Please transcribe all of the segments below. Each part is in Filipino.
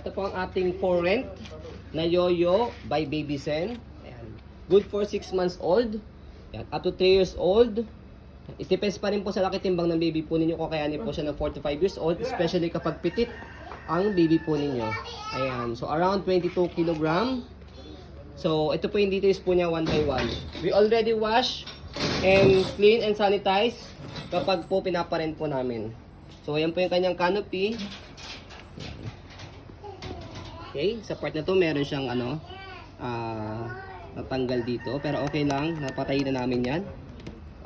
ito po ang ating for rent na Yoyo by Baby Sen. Ayan. Good for 6 months old. Ayan. Up to 3 years old. It depends pa rin po sa laki timbang ng baby po ninyo kung kayanin po siya ng 4 to 5 years old. Especially kapag pitit ang baby po ninyo. Ayan. So around 22 kilogram. So ito po yung details po niya one by one. We already wash and clean and sanitize kapag po pinaparent po namin. So ayan po yung kanyang canopy. Okay, sa part na to meron siyang natanggal dito, pero okay lang, napatay na namin yan.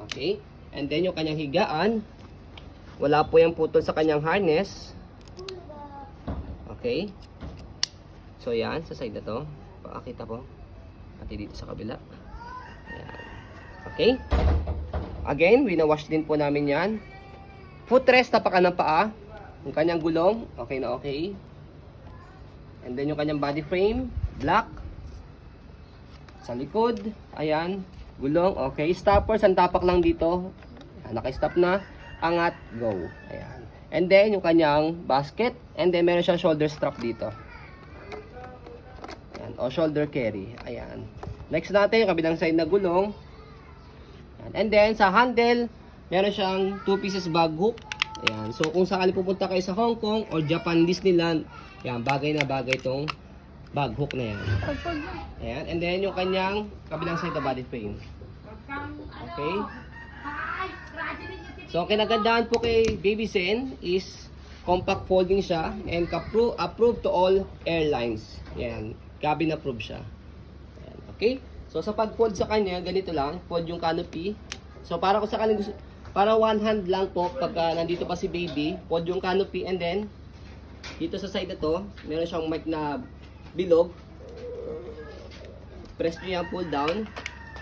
Okay, and then yung kanyang higaan, wala po yung putol sa kanyang harness. Okay, so yan, sa side na to, pakakita po, pati dito sa kabila. Ayan. Okay, again, winawash din po namin yan. Footrest, tapakan ng paa, yung kanyang gulong, okay na okay. And then yung kanyang body frame, black. Sa likod, ayan, gulong, okay. Stoppers, ang tapak lang dito. Ayan, naka-stop na. Angat, go. Ayan. And then yung kanyang basket. And then meron siyang shoulder strap dito. Ayan, o shoulder carry. Ayan. Next natin, yung kabilang side na gulong. Ayan. And then sa handle, meron siyang 2 pieces bag hook. Ayan. So kung sakali pupunta kayo sa Hong Kong or Japan Disneyland, yan, bagay na bagay itong bag hook na yan. Ayan. And then yung kanyang kabilang side na body frame. Okay. So kinagandaan po kay Baby Sen is compact folding siya and approved to all airlines. Yan. Cabin approved siya. Ayan. Okay. So sa pag-fold sa kanya, ganito lang. Fold yung canopy. So para kung sakaling gusto, para one hand lang po pagka nandito pa si baby, fold yung canopy and then dito sa side na to, meron siyang mic na bilog. Press nyo yan, pull down.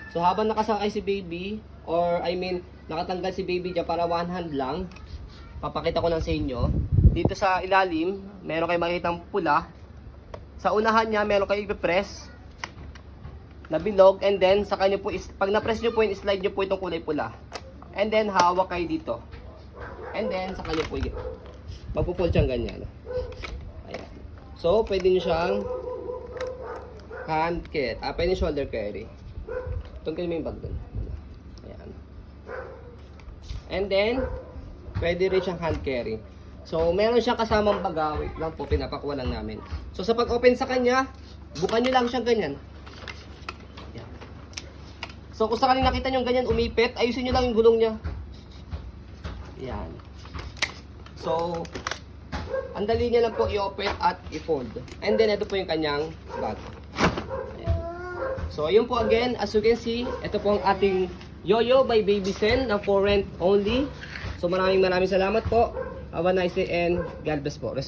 So habang nakasakay si baby, or I mean, nakatanggal si baby dyan para one hand lang, papakita ko lang sa inyo. Dito sa ilalim, meron kayo makikitang pula. Sa unahan niya, meron kayo ipipress na bilog. And then, sa kanya po, pag na-press nyo po yun, slide nyo po itong kulay pula. And then, hawak kayo dito. And then, sa kanya po, magpupull siyang ganyan. Ayan. So, pwede nyo siyang hand carry. Pwede shoulder carry. Tungkol mo yung bag dun. Ayan. And then, pwede rin siyang hand carry. So, meron siyang kasamang baga. Wait lang po, pinapakuha lang namin. So, sa pag-open sa kanya, bukan nyo lang siyang ganyan. Ayan. So, kung sakaling nakita nyo ganyan umipit, ayusin nyo lang yung gulong niya. Ayan. So, ang dali niya lang po i-open at i-fold. And then, ito po yung kanyang bag. Ayan. So, ayun po again, as you can see, ito po ang ating Yoyo by Baby Sen na for rent only. So, maraming salamat po. Have a nice day and God bless po. Reserve